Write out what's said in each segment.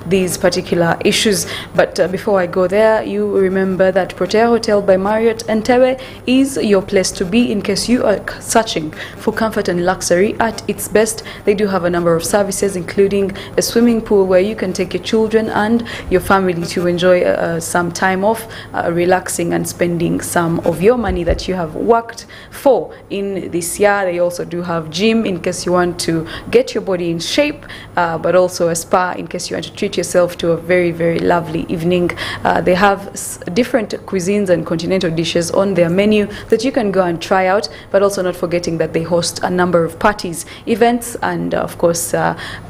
these particular issues. But before I go there, you remember that Protea Hotel by Marriott Entebbe is your place to be in case you are searching for comfort and luxury at its best. They do have a number of services, including a swimming pool where you can take your children and your family to enjoy some time off, relaxing and spending some of your money that you have worked for in this year. They also do have gym in case you want to get your body in shape, but also a spa in case you want to treat yourself to a very, very lovely evening. They have different cuisines and continental dishes on their menu that you can go and try out, but also not forgetting that they host a number of parties, events, and of course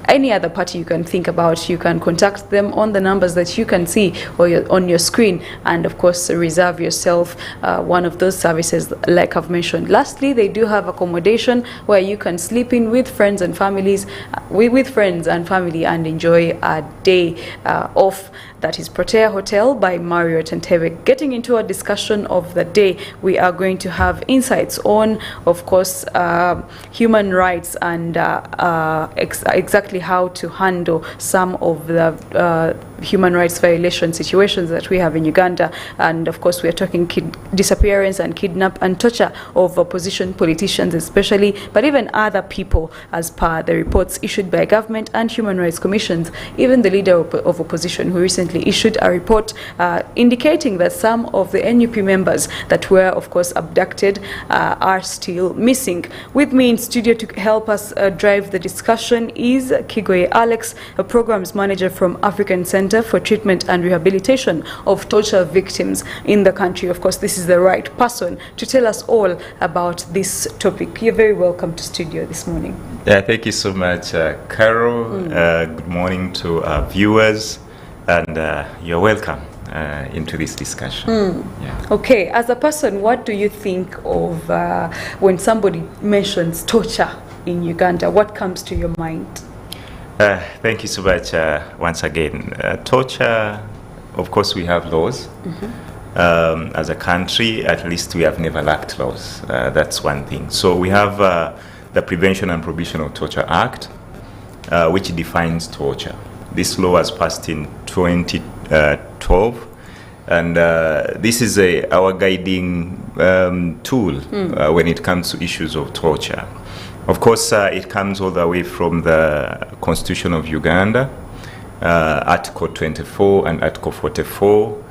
any other party you can think about. You can contact them on the numbers that you can see or on your screen, and of course reserve yourself one of those services like I've mentioned. Lastly, they do have accommodation where you can sleep in with friends and families, with friends and family, and enjoy a day off. That is Protea Hotel by Marriott Entebbe. Getting into a discussion of the day, we are going to have insights on, of course, human rights and exactly how to handle some of the human rights violation situations that we have in Uganda. And of course, we are talking disappearance and kidnap and torture of opposition politicians especially, but even other people, as per the reports issued by government and human rights commissions. Even the leader of opposition, who recently issued a report indicating that some of the NUP members that were, of course, abducted are still missing. With me in studio to help us drive the discussion is Kigoye Alex, a programs manager from African Center for Treatment and Rehabilitation of Torture Victims in the country. Of course, this is the right person to tell us all about this topic. You're very welcome to studio this morning. Yeah, thank you so much, Carol. Good morning to our viewers, and you're welcome into this discussion. Yeah. Okay, as a person, what do you think of when somebody mentions torture in Uganda? What comes to your mind? Thank you so much once again. Torture, of course, we have laws. As a country, at least we have never lacked laws. That's one thing. So we have the Prevention and Prohibition of Torture Act, which defines torture. This law was passed in 2012, and this is our guiding tool when it comes to issues of torture. Of course, it comes all the way from the Constitution of Uganda, Article 24 and Article 44,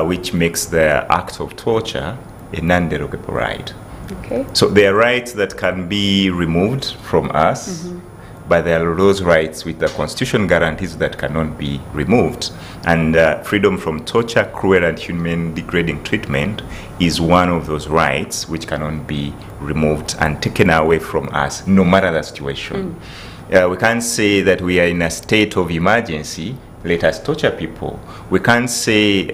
which makes the act of torture a non-derogable right. Okay. So there are rights that can be removed from us, but there are those rights which the Constitution guarantees that cannot be removed. And freedom from torture, cruel and inhuman degrading treatment is one of those rights which cannot be removed and taken away from us, no matter the situation. We can't say that we are in a state of emergency, let us torture people. We can't say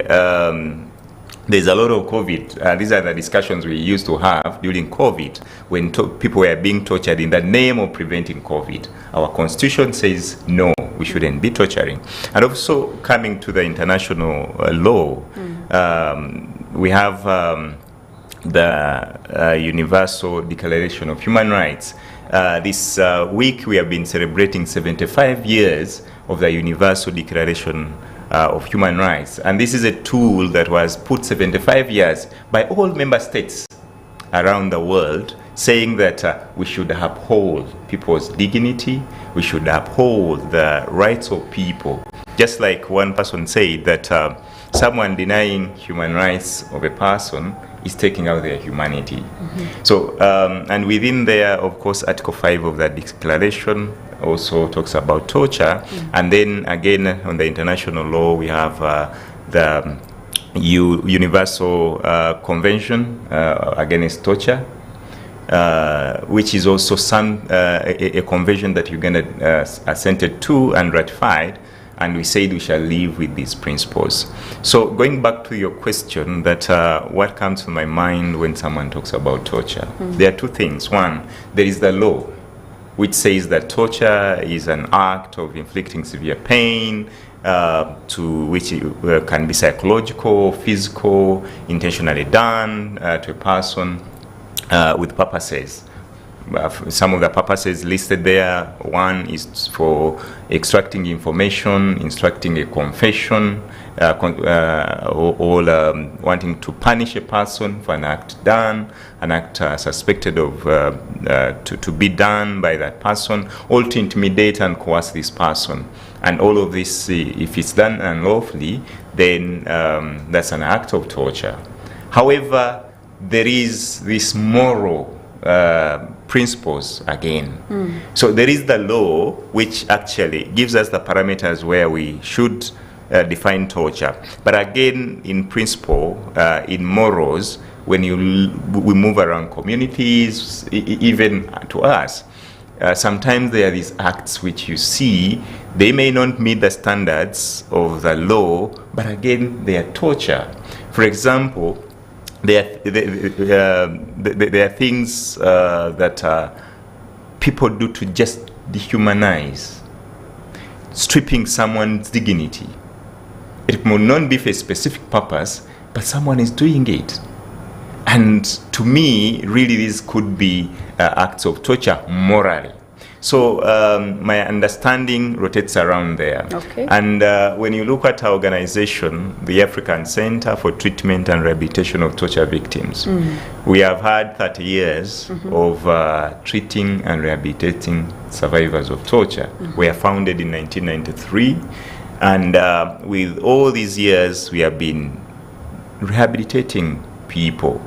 there's a lot of COVID. These are the discussions we used to have during COVID when people were being tortured in the name of preventing COVID. Our constitution says no, we shouldn't be torturing. And also coming to the international law, we have the Universal Declaration of Human Rights. This week we have been celebrating 75 years of the Universal Declaration of Human Rights. And this is a tool that was put 75 years by all member states around the world, saying that we should uphold people's dignity, we should uphold the rights of people. Just like one person said that someone denying human rights of a person is taking out their humanity. So, and within there, of course, Article 5 of that declaration also talks about torture. And then again, on the international law, we have the Universal Convention against Torture, which is also a convention that Uganda assented to and ratified. And we said we shall live with these principles. So going back to your question, that what comes to my mind when someone talks about torture, there are two things. One, there is the law, which says that torture is an act of inflicting severe pain, to which it can be psychological, physical, intentionally done to a person with purposes some of the purposes listed there. One is for extracting information, instructing a confession, or wanting to punish a person for an act done, an act suspected of to be done by that person, or to intimidate and coerce this person. And all of this, if it's done unlawfully, then that's an act of torture. However, there is this moral principles again. So there is the law which actually gives us the parameters where we should define torture. But again, in principle, in morals, when we move around communities, even to us, sometimes there are these acts which you see, they may not meet the standards of the law, but again, they are torture. For example, there are things that people do to just dehumanize, stripping someone's dignity. It may not be for a specific purpose, but someone is doing it. And to me, really, this could be acts of torture morally. So my understanding rotates around there. Okay. And when you look at our organization, the African Center for Treatment and Rehabilitation of Torture Victims, we have had 30 years of treating and rehabilitating survivors of torture. We are founded in 1993. And with all these years, we have been rehabilitating people.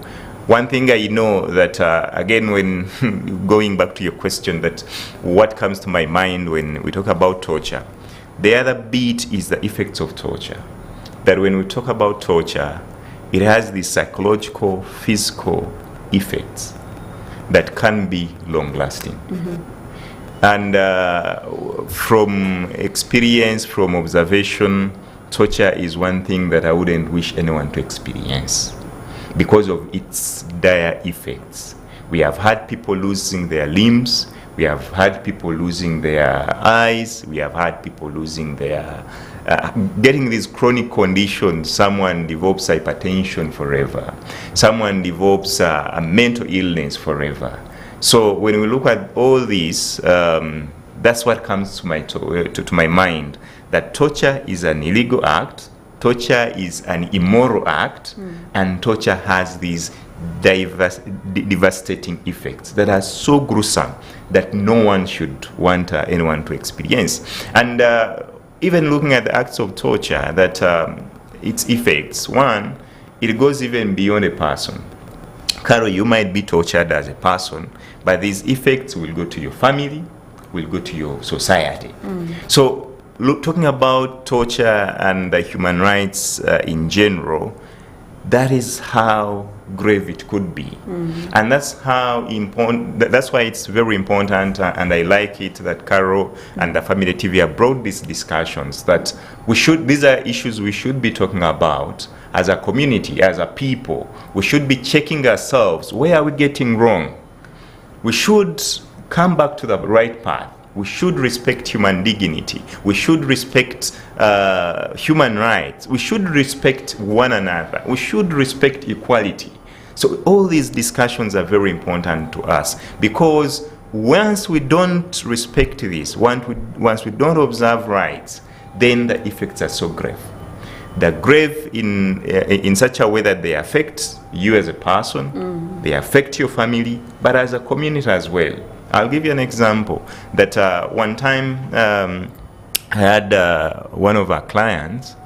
One thing I know that, again, when going back to your question, that what comes to my mind when we talk about torture, the other bit is the effects of torture. That when we talk about torture, it has these psychological, physical effects that can be long-lasting. And from experience, from observation, torture is one thing that I wouldn't wish anyone to experience, because of its dire effects. We have had people losing their limbs, we have had people losing their eyes, we have had people losing their, getting these chronic conditions. Someone develops hypertension forever. Someone develops a mental illness forever. So when we look at all this, that's what comes to my mind, that torture is an illegal act, torture is an immoral act, and torture has these devastating effects that are so gruesome that no one should want anyone to experience. And even looking at the acts of torture, that its effects, one, it goes even beyond a person. Carol, you might be tortured as a person, but these effects will go to your family, will go to your society. So talking about torture and human rights in general, that is how grave it could be. And that's how important, that's why it's very important, and I like it that Carol and the Family TV have brought these discussions, that we should, these are issues we should be talking about as a community, as a people. We should be checking ourselves, where are we getting wrong? We should come back to the right path. We should respect human dignity. We should respect human rights. We should respect one another. We should respect equality. So all these discussions are very important to us, because once we don't respect this, once we don't observe rights, then the effects are so grave. They're grave in such a way that they affect you as a person, they affect your family, but as a community as well. I'll give you an example that one time I had one of our clients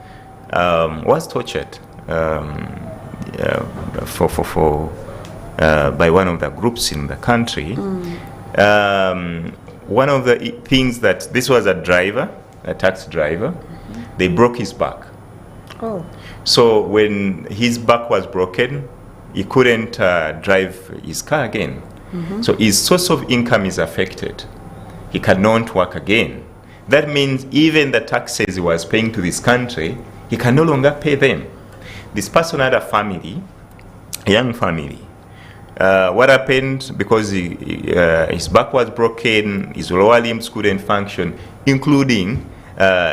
was tortured by one of the groups in the country. One of the things that, this was a driver, a taxi driver, they broke his back. So when his back was broken, he couldn't drive his car again. So his source of income is affected. He cannot work again. That means even the taxes he was paying to this country, he can no longer pay them. This person had a family, a young family. What happened, because his back was broken, his lower limbs couldn't function, including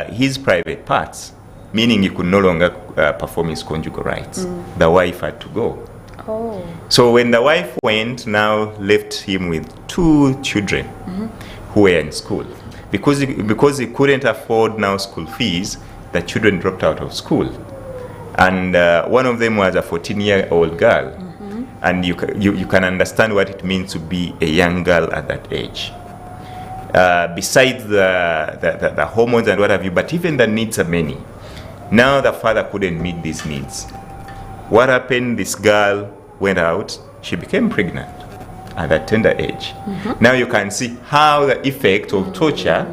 his private parts, meaning he could no longer perform his conjugal rights. The wife had to go. Oh. So when the wife went, now left him with 2 children who were in school. Because he couldn't afford now school fees, the children dropped out of school. And one of them was a 14-year-old girl. And you can understand what it means to be a young girl at that age. Besides the hormones and what have you, but even the needs are many. Now the father couldn't meet these needs. What happened? This girl went out, she became pregnant at that tender age. Now you can see how the effect of torture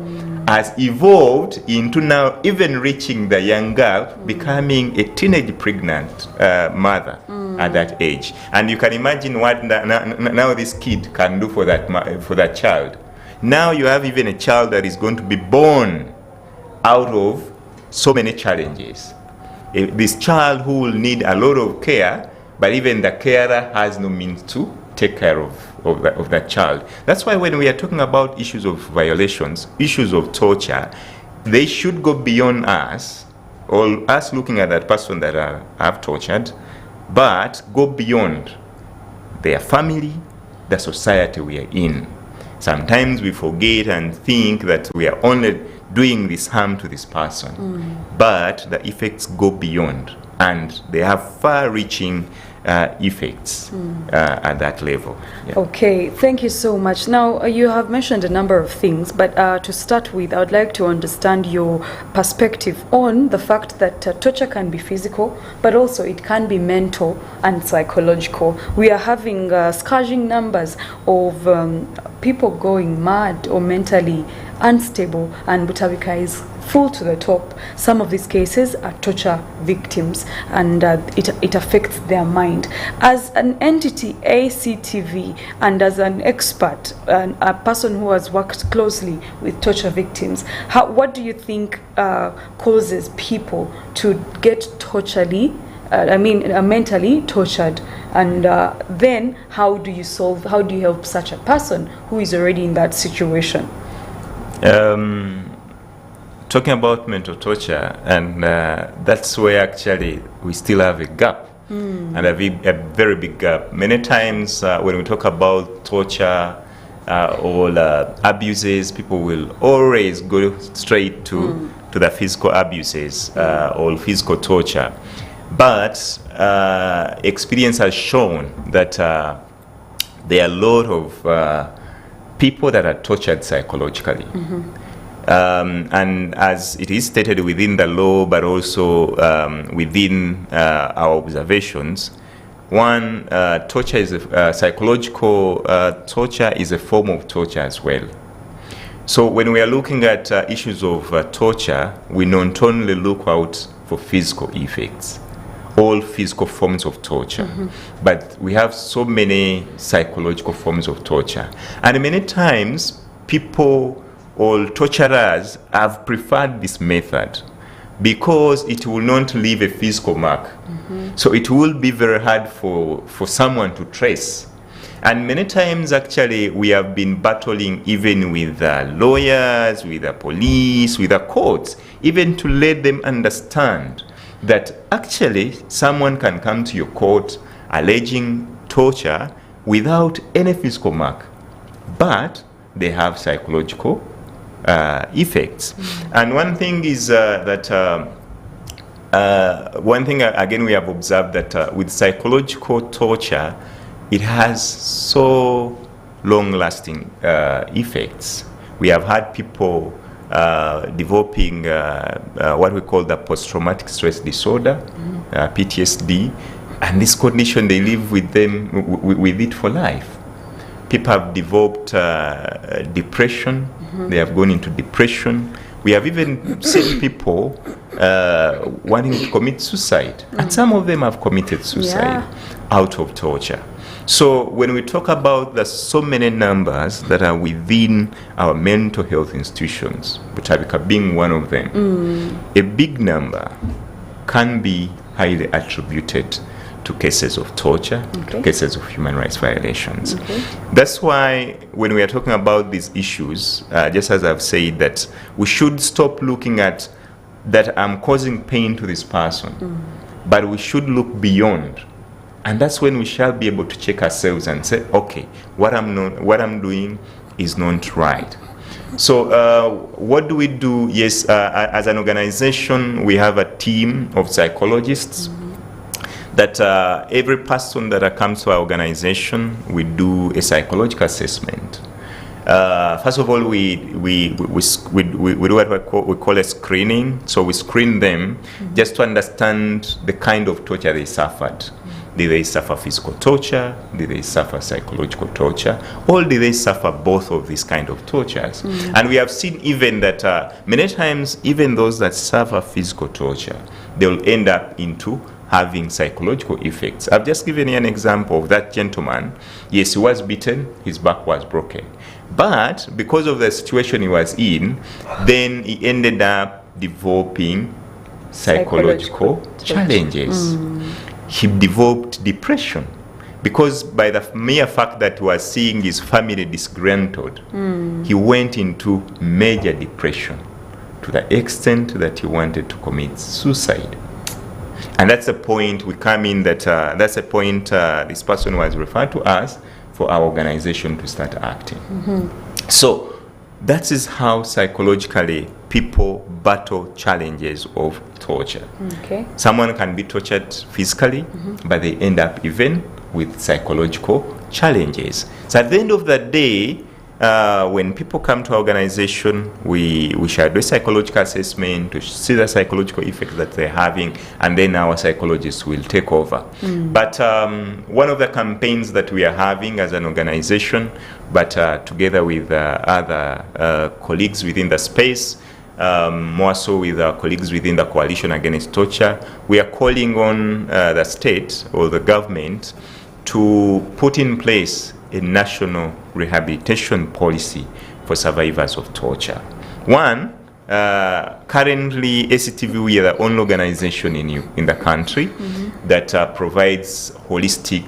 has evolved into now even reaching the young girl becoming a teenage pregnant mother at that age. And you can imagine what now this kid can do for that child. Now you have even a child that is going to be born out of so many challenges. This child who will need a lot of care, but even the carer has no means to take care of that child. That's why when we are talking about issues of violations, issues of torture, they should go beyond us, or us looking at that person that have tortured, but go beyond their family, the society we are in. Sometimes we forget and think that we are only doing this harm to this person, but the effects go beyond, and they have far-reaching effects at that level. Yeah. Okay, thank you so much. Now, you have mentioned a number of things, but to start with, I would like to understand your perspective on the fact that torture can be physical, but also it can be mental and psychological. We are having scourging numbers of people going mad or mentally unstable, and Butabika is full to the top. Some of these cases are torture victims, and it affects their mind. As an entity, ACTV, and as an expert, a person who has worked closely with torture victims, what do you think causes people to get mentally tortured? And then how do you help such a person who is already in that situation? Talking about mental torture, and that's where actually we still have a gap, and a very big gap. Many times when we talk about torture or abuses, people will always go straight to the physical abuses or physical torture. But experience has shown that there are a lot of people that are tortured psychologically. And as it is stated within the law, but also within our observations, one, torture is psychological torture is a form of torture as well. So when we are looking at issues of torture, we not only look out for physical effects, all physical forms of torture, but we have so many psychological forms of torture. And many times people or torturers have preferred this method because it will not leave a physical mark. So it will be very hard for someone to trace. And many times actually we have been battling even with lawyers, with the police, with the courts, even to let them understand that actually someone can come to your court alleging torture without any physical mark, but they have psychological effects. And one thing is one thing again we have observed that with psychological torture, it has so long-lasting effects. We have had people developing what we call the post-traumatic stress disorder, PTSD, and this condition they live with it for life. People have developed depression. They have gone into depression. We have even seen people wanting to commit suicide, and some of them have committed suicide out of torture. So when we talk about the so many numbers that are within our mental health institutions, Butabika being one of them, a big number can be highly attributed to cases of torture, to cases of human rights violations. That's why when we are talking about these issues, just as I've said, that we should stop looking at that I'm causing pain to this person, but we should look beyond And that's when we shall be able to check ourselves and say, okay, what I'm doing is not right. So what do we do? Yes, as an organization, we have a team of psychologists that every person that comes to our organization, we do a psychological assessment. First of all, we do what we call a screening. So we screen them just to understand the kind of torture they suffered. Did they suffer physical torture? Did they suffer psychological torture? Or did they suffer both of these kind of tortures? And we have seen even that many times, even those that suffer physical torture, they will end up into having psychological effects. I've just given you an example of that gentleman. Yes, he was beaten, his back was broken. But because of the situation he was in, then he ended up developing psychological challenges. He developed depression because by the mere fact that he was seeing his family disgruntled, he went into major depression to the extent that he wanted to commit suicide. And that's the point we come in, that that's the point this person was referred to us for our organization to start acting. So that is how psychologically people battle challenges of torture. Someone can be tortured physically, but they end up even with psychological challenges. So at the end of the day, when people come to our organization, we shall do a psychological assessment to see the psychological effects that they're having, and then our psychologists will take over. But one of the campaigns that we are having as an organization, but together with other colleagues within the space, more so with our colleagues within the Coalition Against Torture, we are calling on the state or the government to put in place a national rehabilitation policy for survivors of torture. One, currently ACTV, we are the only organization in the country that provides holistic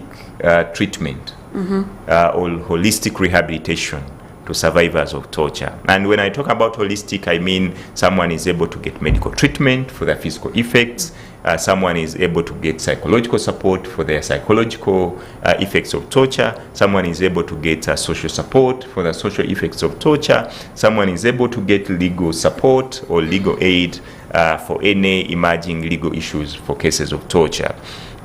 treatment or holistic rehabilitation to survivors of torture. And when I talk about holistic, I mean someone is able to get medical treatment for their physical effects, someone is able to get psychological support for their psychological effects of torture, someone is able to get social support for the social effects of torture, someone is able to get legal support or legal aid for any emerging legal issues for cases of torture.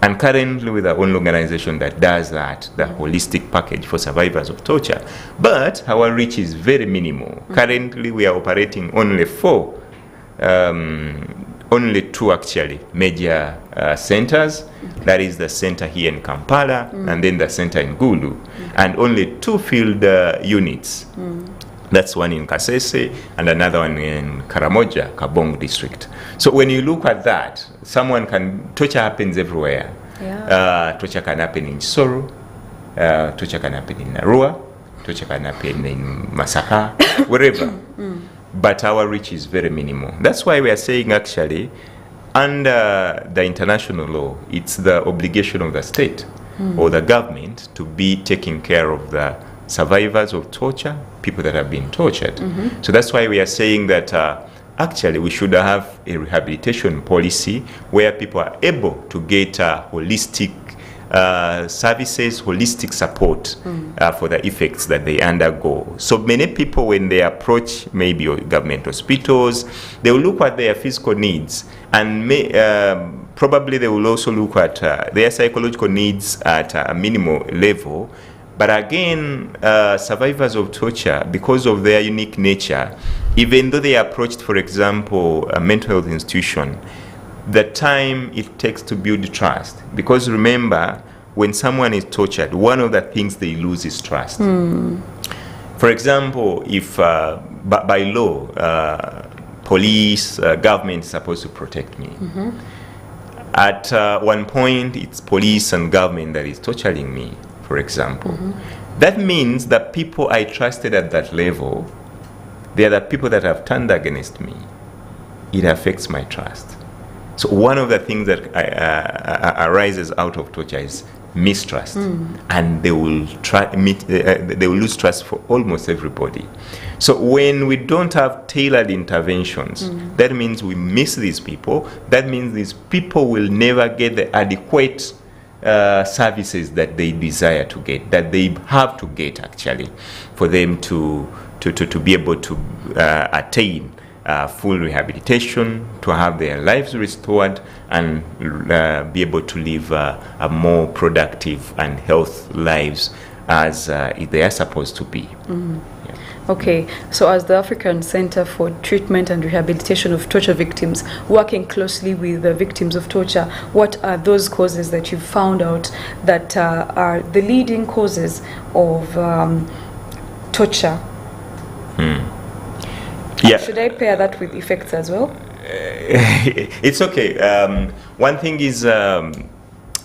And currently we're the only organization that does that, the holistic package for survivors of torture. But our reach is very minimal. Currently we are operating only only two actually major centers. That is the center here in Kampala and then the center in Gulu. And only two field units. That's one in Kasese and another one in Karamoja, Kabong district. So when you look at that, torture happens everywhere. Torture can happen in Soro, torture can happen in Narua, torture can happen in Masaka, wherever. But our reach is very minimal. That's why we are saying actually, under the international law, it's the obligation of the state or the government to be taking care of the survivors of torture, people that have been tortured. So that's why we are saying that actually we should have a rehabilitation policy where people are able to get holistic services, holistic support for the effects that they undergo. So many people, when they approach maybe government hospitals, they will look at their physical needs and probably they will also look at their psychological needs at a minimal level. But again, survivors of torture, because of their unique nature, even though they approached, for example, a mental health institution, the time it takes to build trust. Because remember, when someone is tortured, one of the things they lose is trust. For example, if by law, police, government is supposed to protect me. At one point, it's police and government that is torturing me, for example. That means that people I trusted at that level, they are the people that have turned against me. It affects my trust. So one of the things that arises out of torture is mistrust, and they will they will lose trust for almost everybody. So when we don't have tailored interventions, that means we miss these people. That means these people will never get the adequate services that they desire to get, that they have to get actually, for them to be able to attain full rehabilitation, to have their lives restored, and be able to live a more productive and healthy lives as they are supposed to be. Okay, so as the African Center for Treatment and Rehabilitation of Torture Victims, working closely with the victims of torture, what are those causes that you've found out that are the leading causes of torture? Yeah. Should I pair that with effects as well? It's okay. One thing is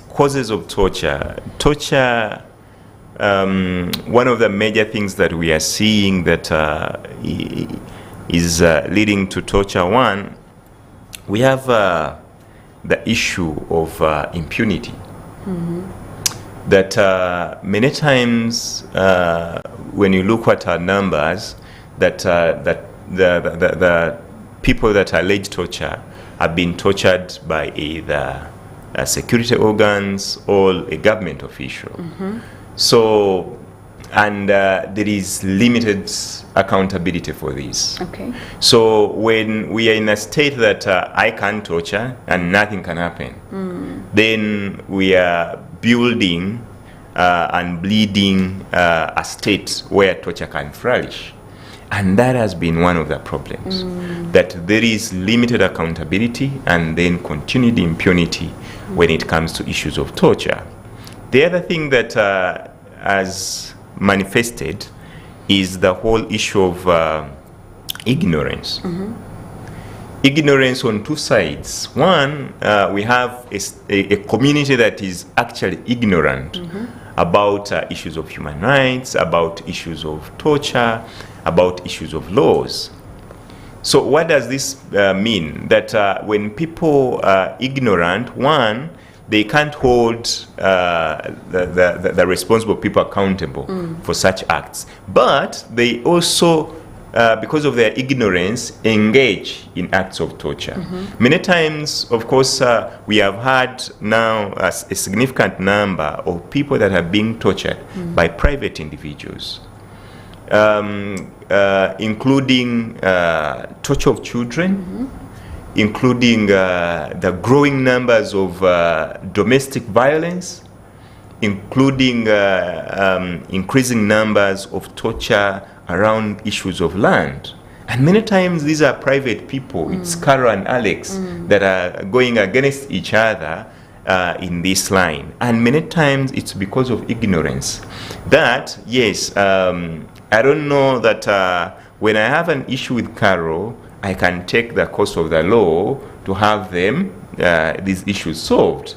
causes of torture. Torture, one of the major things that we are seeing that is leading to torture. One, we have the issue of impunity. That many times when you look at our numbers, that the people that are alleged torture have been tortured by either security organs or a government official. So, and there is limited accountability for this. Okay. So when we are in a state that I can torture and nothing can happen, then we are building and bleeding a state where torture can flourish. And that has been one of the problems, that there is limited accountability and then continued impunity when it comes to issues of torture. The other thing that has manifested is the whole issue of ignorance. Ignorance on two sides. One, we have a community that is actually ignorant about issues of human rights, about issues of torture, about issues of laws. So what does this mean? That when people are ignorant, one, they can't hold the responsible people accountable for such acts. But they also, because of their ignorance, engage in acts of torture. Many times, of course, we have had now a significant number of people that are being tortured by private individuals. Including torture of children, including the growing numbers of domestic violence, including increasing numbers of torture around issues of land. And many times these are private people, it's Carol and Alex that are going against each other in this line. And many times it's because of ignorance. That, yes, I don't know that when I have an issue with Carol, I can take the course of the law to have them, these issues solved.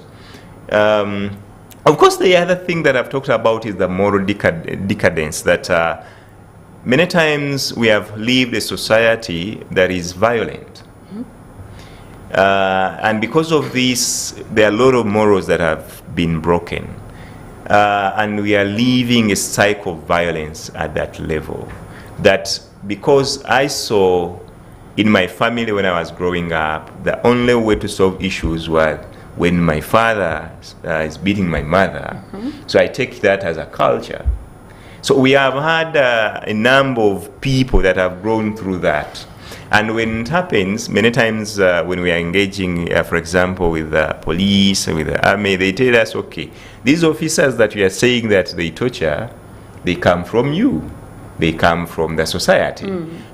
Of course, the other thing that I've talked about is the moral decadence, that many times we have lived a society that is violent. And because of this, there are a lot of morals that have been broken. And we are living a cycle of violence at that level. That because I saw in my family when I was growing up, the only way to solve issues was when my father is beating my mother. So I take that as a culture. So we have had a number of people that have grown through that. And when it happens, many times when we are engaging, for example, with the police, with the army, they tell us, okay, these officers that we are saying that they torture, they come from you. They come from the society.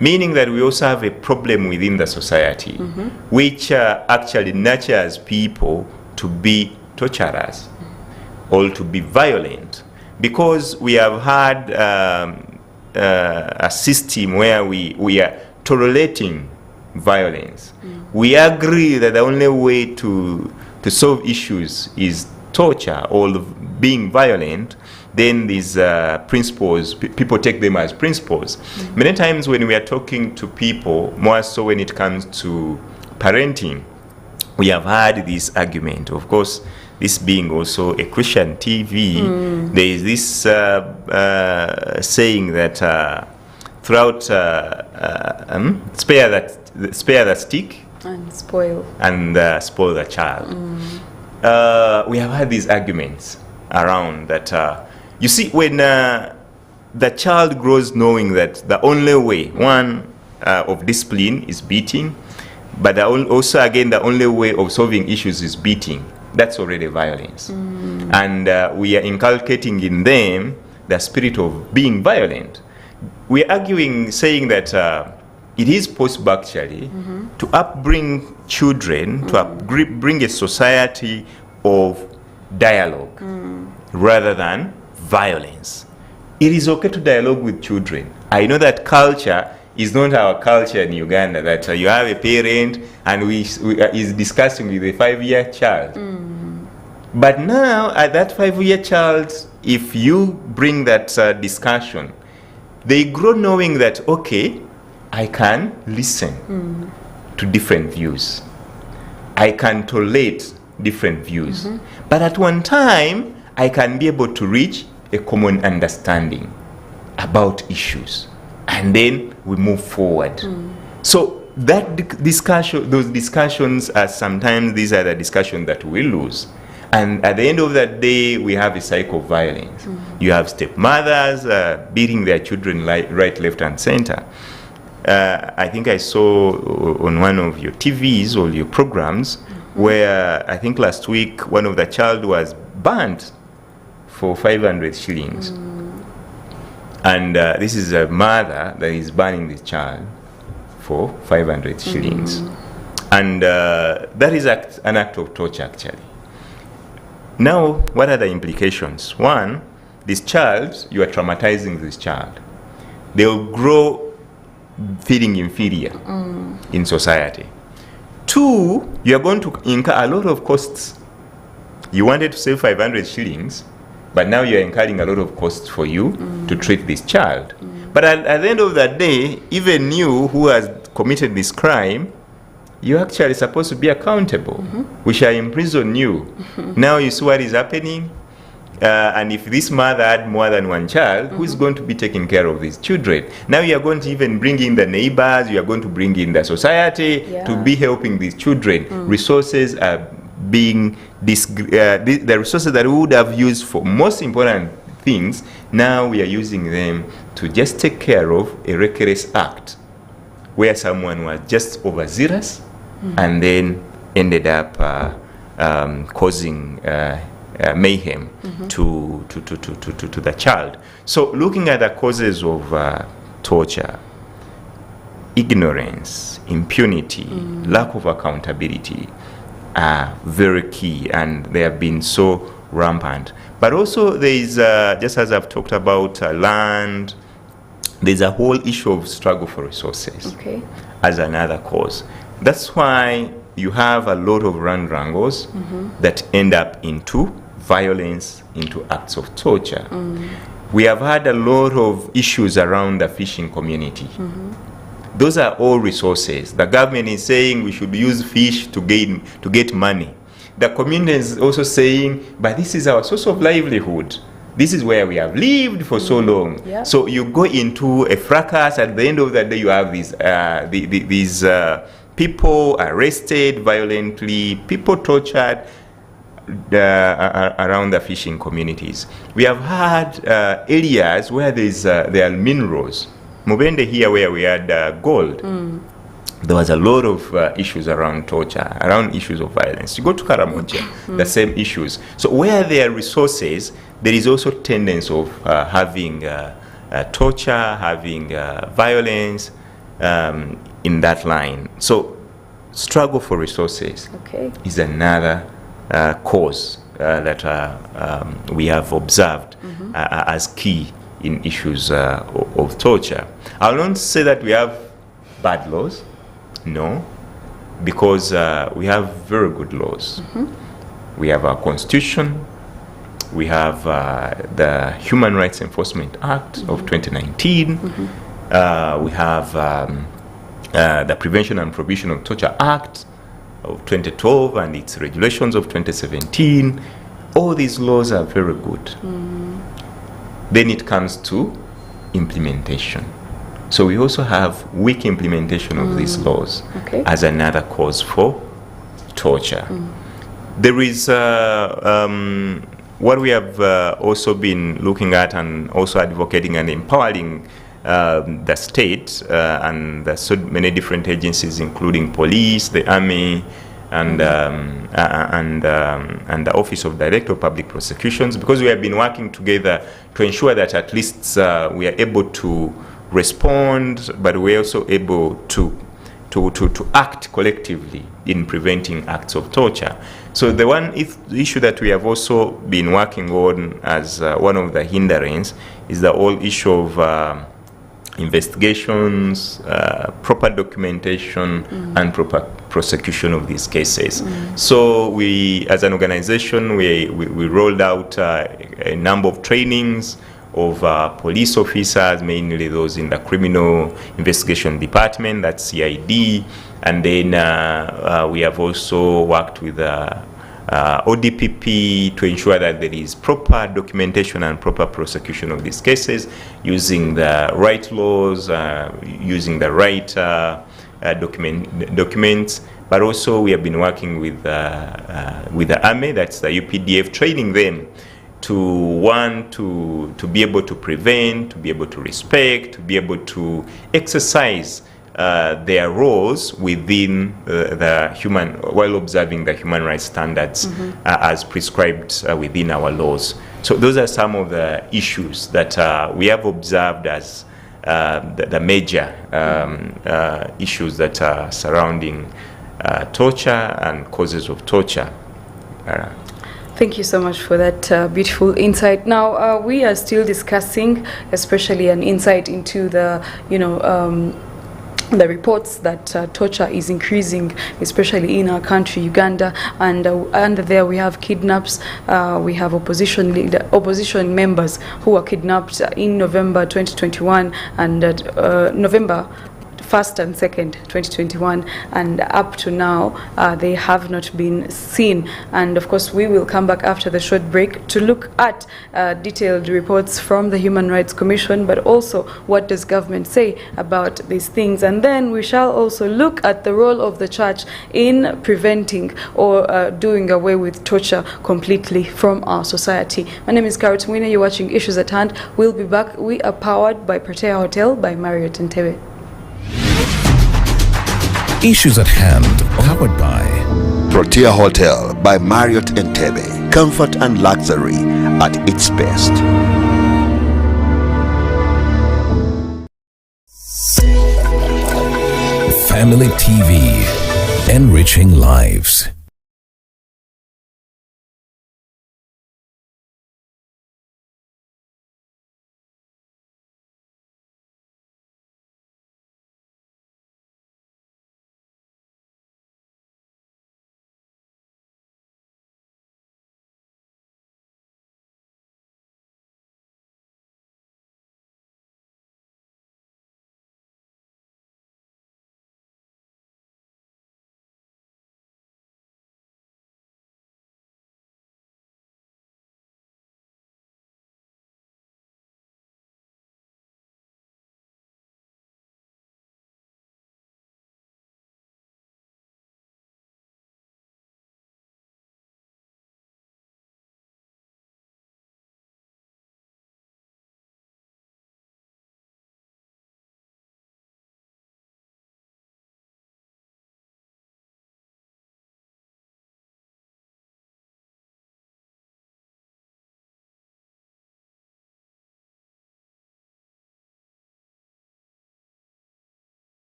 Meaning that we also have a problem within the society, which actually nurtures people to be torturers or to be violent. Because we have had a system where we are tolerating violence. We agree that the only way to solve issues is torture or being violent. Then these principles, people take them as principles. Many times when we are talking to people, more so when it comes to parenting, we have had this argument. Of course, this being also a Christian TV, there is this saying that throughout spare the stick and spoil the child. we have had these arguments around that. You see, when the child grows knowing that the only way, one, of discipline is beating, but also, again, the only way of solving issues is beating, that's already violence. And we are inculcating in them the spirit of being violent. We're arguing, saying that it is possible, actually, to upbring children, to bring a society of dialogue rather than violence. It is okay to dialogue with children. I know that culture is not our culture in Uganda, that you have a parent and is discussing with a 5-year child. But now, at that 5-year child, if you bring that discussion, they grow knowing that, okay, I can listen to different views. I can tolerate different views. But at one time, I can be able to reach a common understanding about issues. And then we move forward. So that discussion, those discussions are sometimes, these are the discussions that we lose. And at the end of that day, we have a cycle of violence. You have stepmothers beating their children right, left, and center. I think I saw on one of your TVs or your programs where I think last week one of the child was banned for 500 shillings. And this is a mother that is banning this child for 500 shillings. And that is an act of torture, actually. Now, what are the implications? One, this child, you are traumatizing this child. They will grow feeling inferior in society. Two, you are going to incur a lot of costs. You wanted to save 500 shillings, but now you are incurring a lot of costs for you to treat this child. But at the end of that day, even you who has committed this crime, you're actually supposed to be accountable. We shall imprison you. Now you see what is happening. And if this mother had more than one child, who is going to be taking care of these children? Now you are going to even bring in the neighbors, you are going to bring in the society to be helping these children. Resources are being, the resources that we would have used for most important things, now we are using them to just take care of a reckless act where someone was just overzealous and then ended up causing mayhem to the child. So looking at the causes of torture, ignorance, impunity, lack of accountability are very key, and they have been so rampant. But also there is, just as I've talked about land, there's a whole issue of struggle for resources as another cause. That's why you have a lot of land wrangles that end up into violence, into acts of torture. We have had a lot of issues around the fishing community. Those are all resources. The government is saying we should use fish to get money. The community is also saying, but this is our source of livelihood. This is where we have lived for so long. So you go into a fracas. At the end of the day, you have these people arrested violently, people tortured around the fishing communities. We have had areas where there are minerals. Mubende here, where we had gold. There was a lot of issues around torture, around issues of violence. You go to Karamoja, the same issues. So where there are resources, there is also tendency of having torture, having violence in that line. So struggle for resources is another cause that we have observed as key in issues of torture. I will not say that we have bad laws. No, because we have very good laws. We have our constitution, we have the Human Rights Enforcement Act of 2019, we have the Prevention and Prohibition of Torture Act of 2012 and its regulations of 2017. All these laws are very good. Then it comes to implementation. So we also have weak implementation of these laws as another cause for torture. There is what we have also been looking at and also advocating and empowering the state and so many different agencies, including police, the army, and the Office of Director of Public Prosecutions, because we have been working together to ensure that at least we are able to respond, but we're also able to act collectively in preventing acts of torture. So the one issue that we have also been working on as one of the hindrances is the whole issue of investigations, proper documentation, and proper prosecution of these cases. So we, as an organization, we rolled out a number of trainings of police officers, mainly those in the criminal investigation department, that's CID, and then we have also worked with ODPP to ensure that there is proper documentation and proper prosecution of these cases, using the right laws, using the right documents. But also we have been working with the Army, that's the UPDF, training them to be able to prevent, to be able to respect, to be able to exercise their roles within the human, while observing the human rights standards as prescribed within our laws. So those are some of the issues that we have observed as the major issues that are surrounding torture and causes of torture. Thank you so much for that beautiful insight. Now, we are still discussing, especially an insight into the, the reports that torture is increasing, especially in our country, Uganda, and there we have kidnaps. We have opposition members who were kidnapped in November 2021 and November 1st and 2nd, 2021, and up to now they have not been seen. And of course we will come back after the short break to look at detailed reports from the Human Rights Commission, but also what does government say about these things. And then we shall also look at the role of the church in preventing or doing away with torture completely from our society. My name is Carrot Mwina, you're watching Issues at Hand. We'll be back. We are powered by Protea Hotel by Marriott Entebbe. Issues at Hand, powered by Protea Hotel by Marriott Entebbe. Comfort and luxury at its best. Family TV, enriching lives.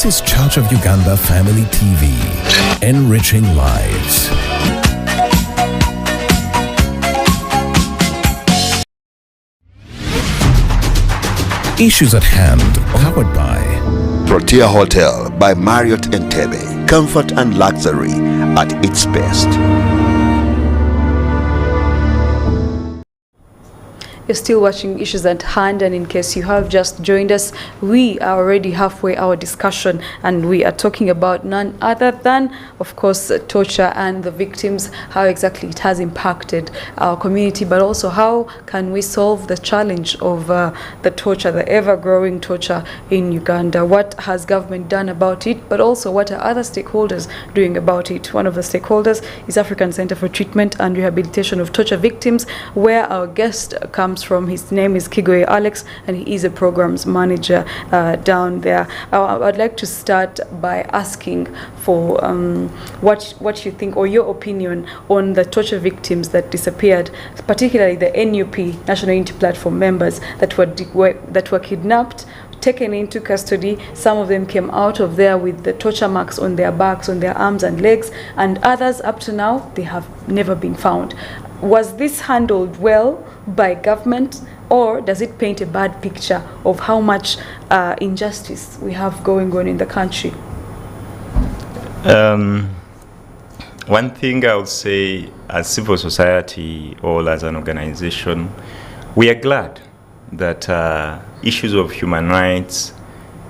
This is Church of Uganda Family TV, enriching lives. Issues at hand, powered by Protea Hotel by Marriott Entebbe. Comfort and luxury at its best. You're still watching Issues at Hand, and in case you have just joined us, we are already halfway our discussion, and we are talking about none other than, of course, torture and the victims, how exactly it has impacted our community, but also how can we solve the challenge of the torture, the ever-growing torture in Uganda. What has government done about it, but also what are other stakeholders doing about it? One of the stakeholders is African Center for Treatment and Rehabilitation of Torture Victims, where our guest comes from. His name is Kigoye Alex, and he is a programs manager down there. I'd like to start by asking for what you think, or your opinion on the torture victims that disappeared, particularly the NUP, National Unity Platform members that were kidnapped, taken into custody. Some of them came out of there with the torture marks on their backs, on their arms and legs, and others up to now, they have never been found. Was this handled well by government, or does it paint a bad picture of how much injustice we have going on in the country? One thing I would say, as civil society or as an organization, we are glad that issues of human rights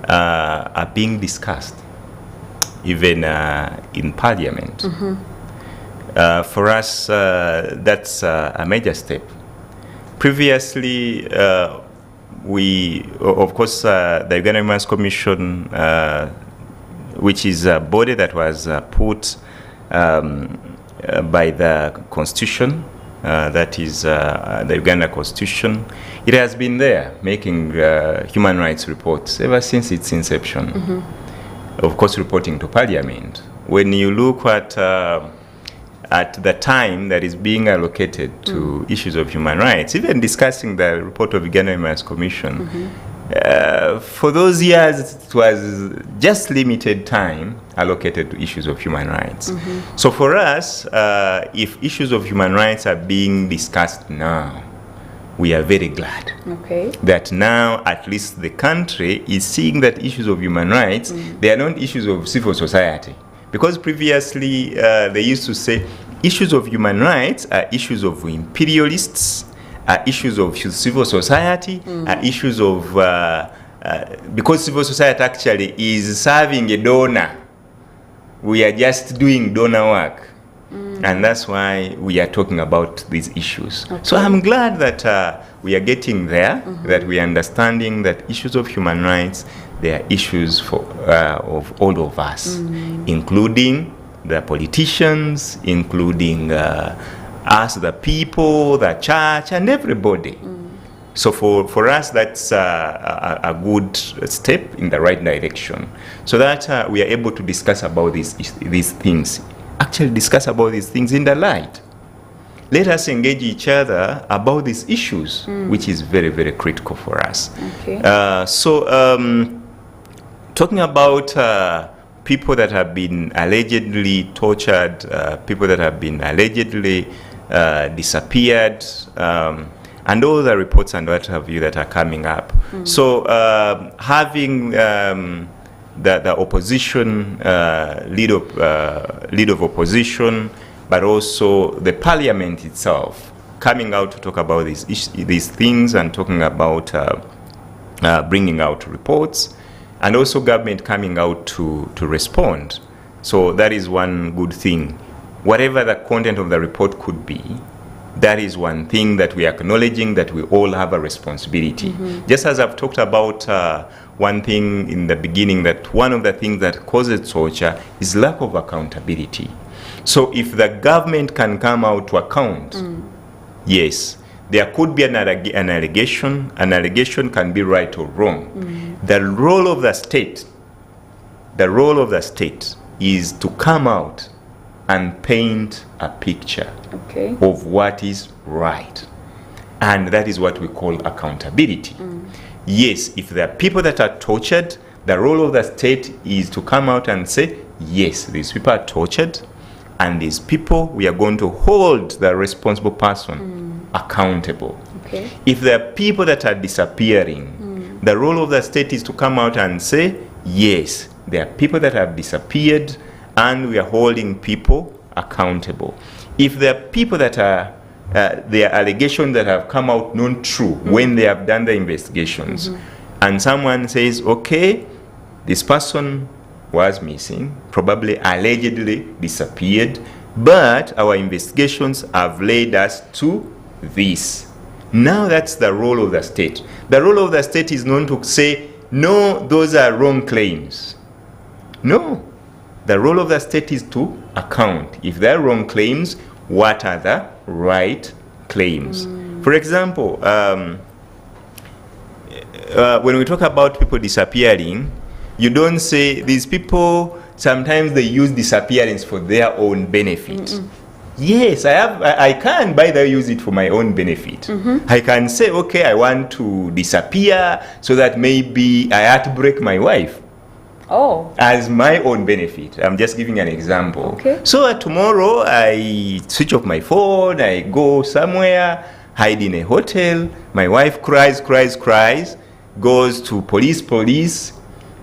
are being discussed, even in Parliament. Mm-hmm. For us, that's a major step. Previously, we, of course, the Uganda Human Rights Commission, which is a body that was put by the Constitution, that is the Uganda Constitution, it has been there making human rights reports ever since its inception. Mm-hmm. Of course, reporting to Parliament. When you look at the time that is being allocated to issues of human rights, even discussing the report of Uganda Human Rights Commission, for those years it was just limited time allocated to issues of human rights. So for us, if issues of human rights are being discussed now, we are very glad that now at least the country is seeing that issues of human rights, they are not issues of civil society. Because previously they used to say issues of human rights are issues of imperialists, are issues of civil society, are issues of, because civil society actually is serving a donor, we are just doing donor work. And that's why we are talking about these issues. So I'm glad that we are getting there, that we are understanding that issues of human rights, they are issues for, of all of us, including the politicians, including us, the people, the church, and everybody. So for us, that's a good step in the right direction, so that we are able to discuss about these things, actually discuss about these things in the light. Let us engage each other about these issues, which is very, very critical for us. Talking about people that have been allegedly tortured, people that have been allegedly disappeared, and all the reports and what have you that are coming up. So having the opposition, lead of opposition, but also the parliament itself coming out to talk about these things and talking about bringing out reports, and also government coming out to respond. So that is one good thing. Whatever the content of the report could be, that is one thing that we are acknowledging, that we all have a responsibility. Just as I've talked about one thing in the beginning, that one of the things that causes torture is lack of accountability. So if the government can come out to account, yes, there could be an allegation. An allegation can be right or wrong. The role of the state is to come out and paint a picture of what is right. And that is what we call accountability. Yes, if there are people that are tortured, The role of the state is to come out and say, yes, these people are tortured, and these people, we are going to hold the responsible person accountable. Okay. If there are people that are disappearing, the role of the state is to come out and say, yes, there are people that have disappeared, and we are holding people accountable. If there are people that are, there are allegations that have come out not true when they have done the investigations, and someone says, okay, this person was missing, probably allegedly disappeared, but our investigations have led us to this. Now that's the role of the state. The role of the state is not to say, no, those are wrong claims. No. The role of the state is to account. If there are wrong claims, what are the right claims? For example, when we talk about people disappearing, you don't say these people, sometimes they use disappearance for their own benefit. Yes, I can, by the way, use it for my own benefit. I can say, okay, I want to disappear so that maybe I had to break my wife. Oh. As my own benefit. I'm just giving an example. Okay. So tomorrow I switch off my phone, I go somewhere, hide in a hotel, my wife cries, goes to police.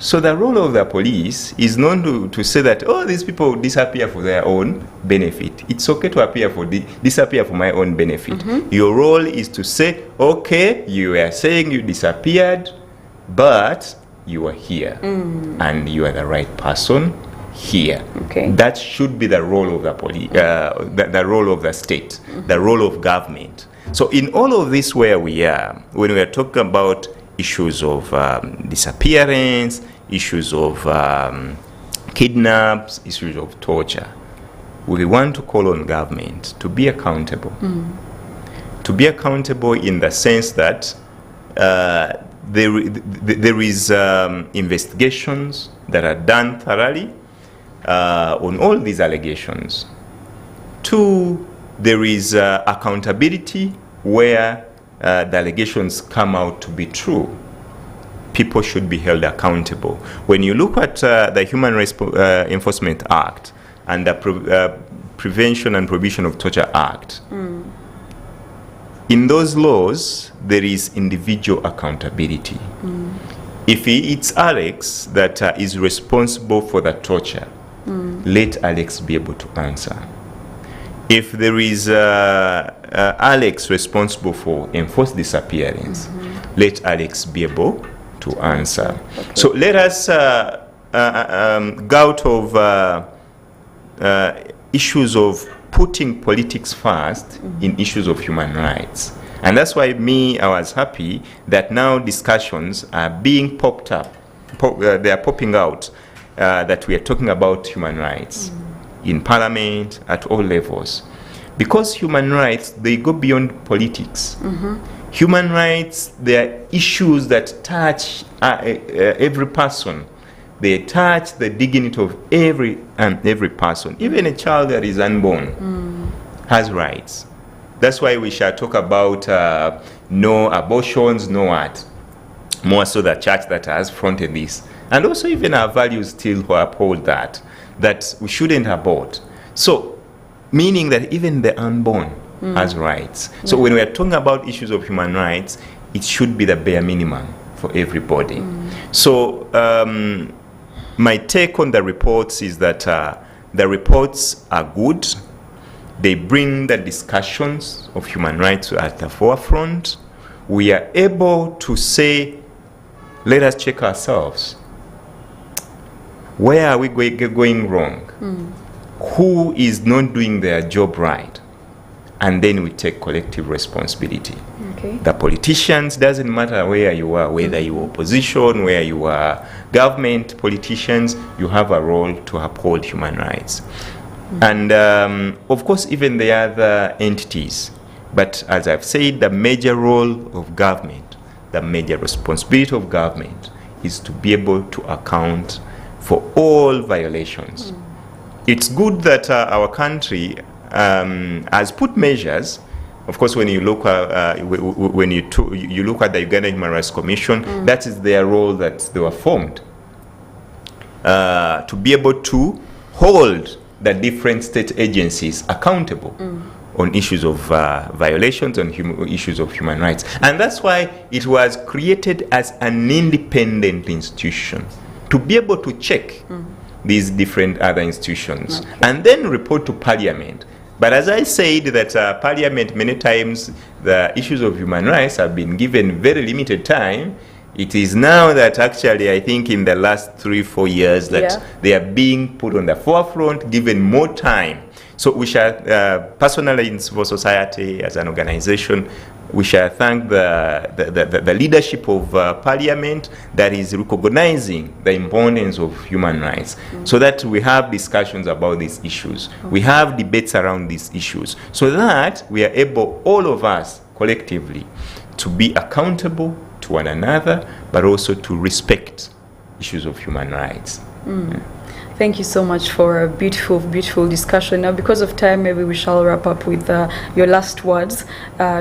So the role of the police is not to say that, oh, these people disappear for their own benefit. It's okay to disappear for my own benefit. Your role is to say, okay, you are saying you disappeared, but you are here, and you are the right person here. Okay. That should be the role of the police, the role of the state, the role of government. So in all of this where we are, when we are talking about issues of disappearance, issues of kidnaps, issues of torture, we want to call on government to be accountable. To be accountable in the sense that there is investigations that are done thoroughly on all these allegations. 2, there is accountability where the allegations come out to be true. People should be held accountable. When you look at the Human Enforcement Act and the Prevention and Prohibition of Torture Act, in those laws, there is individual accountability. If it's Alex that is responsible for the torture, let Alex be able to answer. If there is Alex responsible for enforced disappearance, let Alex be able to answer. Okay. So let us go out of issues of putting politics first in issues of human rights. And that's why I was happy that now discussions are being popped up. They are popping out that we are talking about human rights in parliament at all levels. Because human rights, they go beyond politics. Human rights, they are issues that touch every person. They touch the dignity of every person. Even a child that is unborn has rights. That's why we shall talk about no abortions, no what. More so the church that has fronted this. And also even our values still uphold that we shouldn't abort. So, meaning that even the unborn has rights. So when we are talking about issues of human rights, it should be the bare minimum for everybody. So, my take on the reports is that the reports are good. They bring the discussions of human rights at the forefront. We are able to say, let us check ourselves. Where are we going wrong? Who is not doing their job right? And then we take collective responsibility. Okay. The politicians, doesn't matter where you are, whether you are opposition, where you are government, politicians, you have a role to uphold human rights. And of course, even the other entities. But as I've said, the major role of government, the major responsibility of government is to be able to account for all violations. It's good that our country has put measures. Of course, when you look at you look at the Uganda Human Rights Commission, that is their role that they were formed to be able to hold the different state agencies accountable on issues of violations, on issues of human rights. And that's why it was created as an independent institution to be able to check these different other institutions and then report to Parliament. But as I said, that Parliament, many times the issues of human rights have been given very limited time. It is now that actually, I think in the last 3-4 years that they are being put on the forefront, given more time. So we shall, personally in civil society as an organization, we shall thank the leadership of Parliament that is recognizing the importance of human rights, so that we have discussions about these issues. We have debates around these issues, so that we are able, all of us collectively, to be accountable to one another, but also to respect issues of human rights. Thank you so much for a beautiful, beautiful discussion. Now, because of time, maybe we shall wrap up with your last words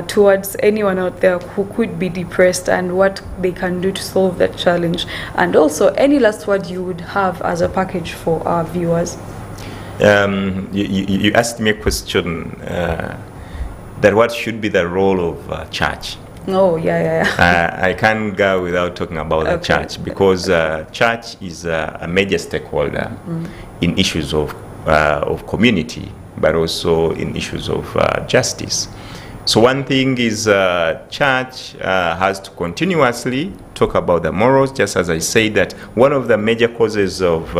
towards anyone out there who could be depressed and what they can do to solve that challenge. And also, any last word you would have as a package for our viewers. You asked me a question that what should be the role of church? Oh, yeah. I can't go without talking about the church, because church is a major stakeholder in issues of community, but also in issues of justice. So one thing is church has to continuously talk about the morals, just as I said that one of the major causes of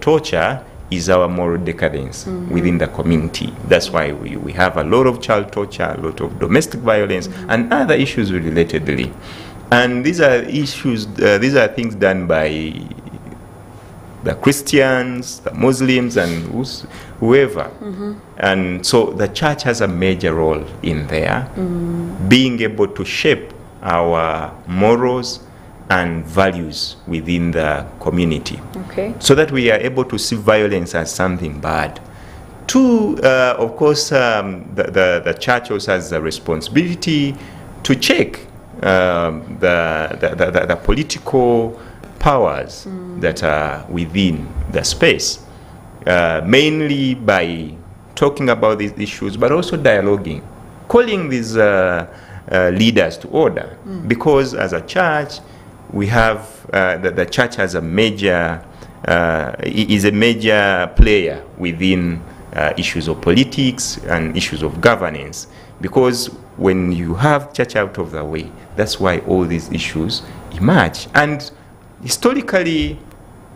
torture is our moral decadence within the community. That's why we have a lot of child torture, a lot of domestic violence, and other issues relatedly. And these are issues, these are things done by the Christians, the Muslims, and whoever. And so the church has a major role in there, being able to shape our morals and values within the community, so that we are able to see violence as something bad. Two, of course, the church also has the responsibility to check the political powers that are within the space, mainly by talking about these issues, but also dialoguing, calling these leaders to order, because as a church, we have the church has a major is a major player within issues of politics and issues of governance, because when you have church out of the way, that's why all these issues emerge. And historically,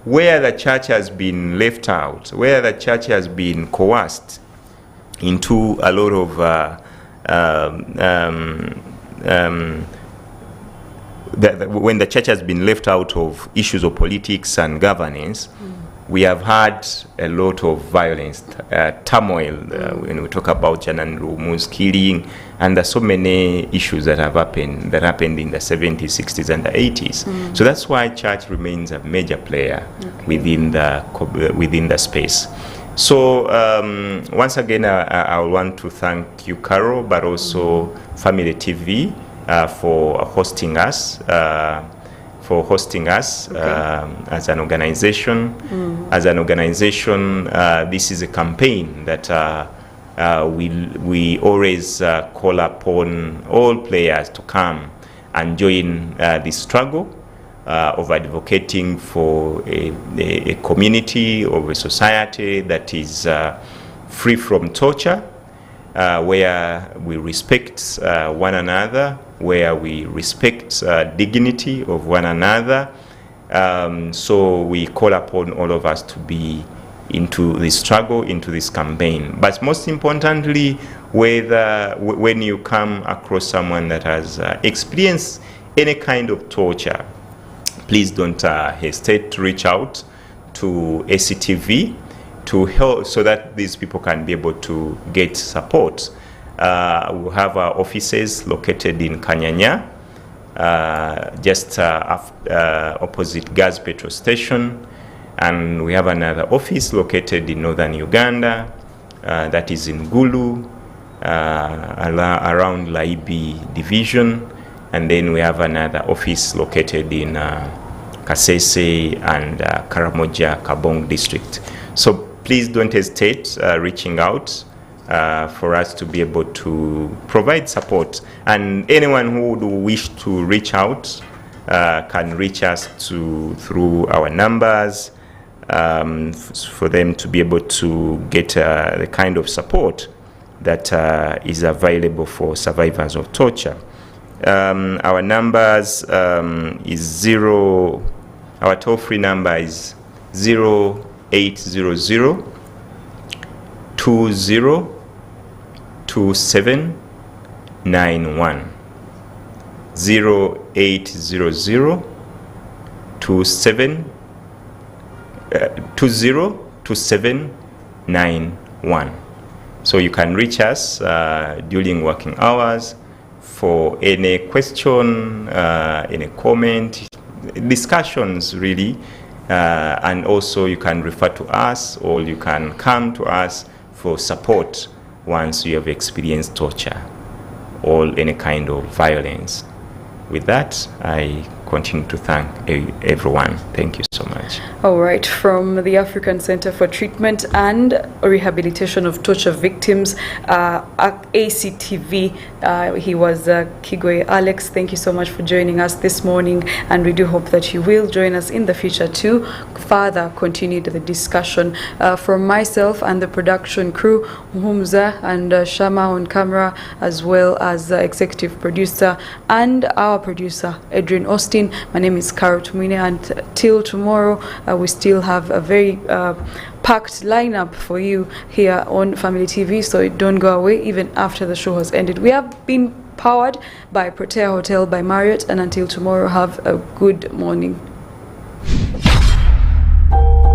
where the church has been left out, where the church has been coerced into a lot of when the church has been left out of issues of politics and governance, we have had a lot of violence, turmoil, when we talk about Janan Rumu's killing, and there's so many issues that have happened, in the 70s, 60s, and the 80s. So that's why church remains a major player within the space. So once again, I want to thank you, Carol, but also Family TV, for hosting us, as an organization. As an organization, this is a campaign that we always call upon all players to come and join this struggle of advocating for a community, of a society that is free from torture, where we respect one another, where we respect dignity of one another. So we call upon all of us to be into this struggle, into this campaign. But most importantly, when you come across someone that has experienced any kind of torture, please don't hesitate to reach out to ACTV to help, so that these people can be able to get support. We have our offices located in Kanyanya, just opposite Gas Petrol Station, and we have another office located in northern Uganda, that is in Gulu, around Laibi Division, and then we have another office located in Kasese, and Karamoja Kabong district. So please don't hesitate reaching out for us to be able to provide support. And anyone who would wish to reach out can reach us through our numbers for them to be able to get the kind of support that is available for survivors of torture. Our numbers is our toll-free number is 0800 202791. 0800 202791. So you can reach us during working hours for any question, any comment, discussions really, and also you can refer to us or you can come to us for support once you have experienced torture or any kind of violence. With that, I continue to thank everyone. Thank you so much. All right, from the African Center for Treatment and Rehabilitation of Torture Victims, ACTV, he was Kigoye Alex. Thank you so much for joining us this morning, and we do hope that you will join us in the future to further continue the discussion. From myself and the production crew, Humza and Shama on camera, as well as executive producer and our producer, Adrian Austin. My name is Carol Tumine, and till tomorrow, we still have a very packed lineup for you here on Family TV, so don't go away even after the show has ended. We have been powered by Protea Hotel by Marriott, and until tomorrow, have a good morning.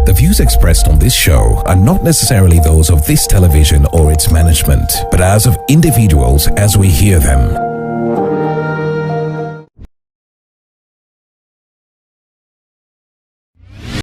The views expressed on this show are not necessarily those of this television or its management, but as of individuals as we hear them.